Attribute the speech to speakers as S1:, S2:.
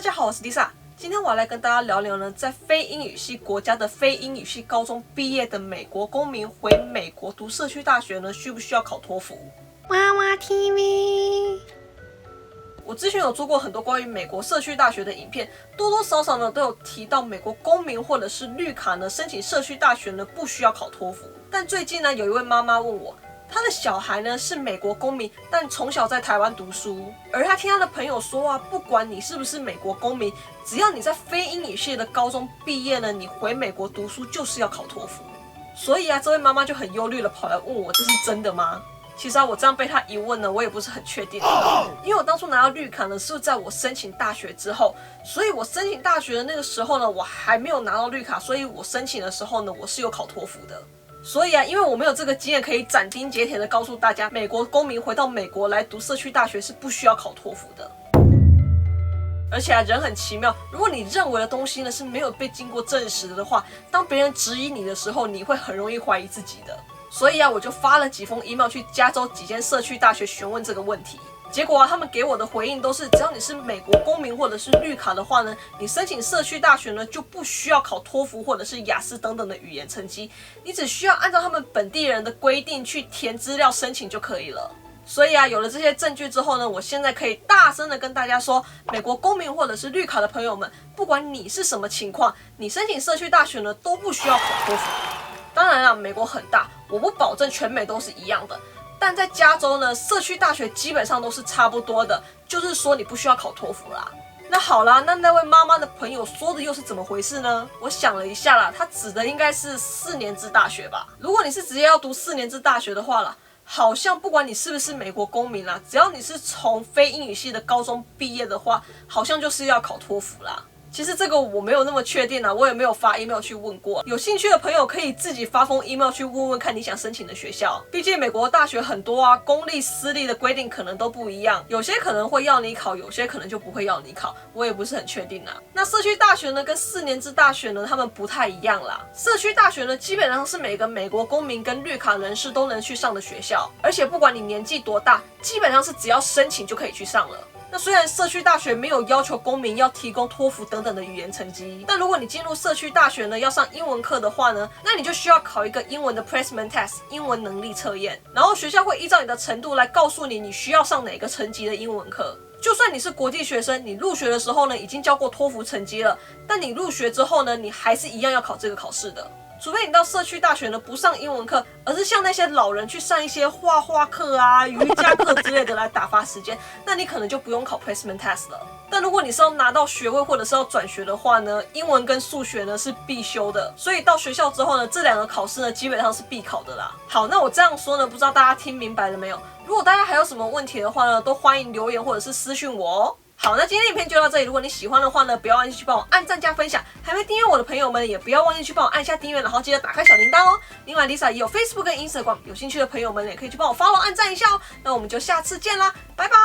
S1: 家好，我是 Lisa。今天我要来跟大家聊聊呢，在非英语系国家的非英语系高中毕业的美国公民回美国读社区大学呢，需不需要考托福？
S2: 娃娃 TV。
S1: 我之前有做过很多关于美国社区大学的影片，多多少少呢都有提到美国公民或者是绿卡呢申请社区大学呢不需要考托福。但最近呢有一位妈妈问我，她的小孩呢是美国公民，但从小在台湾读书，而她听她的朋友说啊，不管你是不是美国公民，只要你在非英语系的高中毕业呢，你回美国读书就是要考托福。所以啊，这位妈妈就很忧虑了，跑来问我，这是真的吗？其实啊，我这样被她一问呢，我也不是很确定，因为我当初拿到绿卡呢是在我申请大学之后，所以我申请大学的那个时候呢，我还没有拿到绿卡，所以我申请的时候呢，我是有考托福的。所以啊，因为我没有这个经验，可以斩钉截铁的告诉大家，美国公民回到美国来读社区大学是不需要考托福的。而且啊，人很奇妙，如果你认为的东西呢是没有被经过证实的话，当别人质疑你的时候，你会很容易怀疑自己的。所以啊，我就发了几封 email 去加州几间社区大学询问这个问题。结果啊，他们给我的回应都是，只要你是美国公民或者是绿卡的话呢，你申请社区大学呢就不需要考托福或者是雅思等等的语言成绩，你只需要按照他们本地人的规定去填资料申请就可以了。所以啊，有了这些证据之后呢，我现在可以大声的跟大家说，美国公民或者是绿卡的朋友们，不管你是什么情况，你申请社区大学呢都不需要考托福。当然啊，美国很大，我不保证全美都是一样的。但在加州呢，社区大学基本上都是差不多的，就是说你不需要考托福啦。那好啦，那位妈妈的朋友说的又是怎么回事呢？我想了一下啦，她指的应该是4年制大学吧。如果你是直接要读4年制大学的话啦，好像不管你是不是美国公民啦，只要你是从非英语系的高中毕业的话，好像就是要考托福啦。其实这个我没有那么确定啊，我也没有发 email 去问过。有兴趣的朋友可以自己发封 email 去问问看你想申请的学校。毕竟美国大学很多啊，公立私立的规定可能都不一样，有些可能会要你考，有些可能就不会要你考，我也不是很确定啊。那社区大学呢跟4年制大学呢，他们不太一样啦。社区大学呢基本上是每个美国公民跟绿卡人士都能去上的学校，而且不管你年纪多大，基本上是只要申请就可以去上了。那虽然社区大学没有要求公民要提供托福等等的语言成绩，但如果你进入社区大学呢，要上英文课的话呢，那你就需要考一个英文的 placement test 英文能力测验，然后学校会依照你的程度来告诉你需要上哪个层级的英文课。就算你是国际学生，你入学的时候呢已经交过托福成绩了，但你入学之后呢，你还是一样要考这个考试的。除非你到社区大学呢不上英文课，而是像那些老人去上一些画画课啊、瑜伽课之类的来打发时间，那你可能就不用考 placement test 了。但如果你是要拿到学位或者是要转学的话呢，英文跟数学呢是必修的，所以到学校之后呢，这2个考试呢基本上是必考的啦。好，那我这样说呢，不知道大家听明白了没有？如果大家还有什么问题的话呢，都欢迎留言或者是私讯我哦。好，那今天的影片就到这里。如果你喜欢的话呢，不要忘记去帮我按赞加分享。还没订阅我的朋友们，也不要忘记去帮我按下订阅，然后记得打开小铃铛哦。另外 ，Lisa 也有 Facebook 跟 Instagram，有兴趣的朋友们也可以去帮我 follow 按赞一下哦。那我们就下次见啦，拜拜。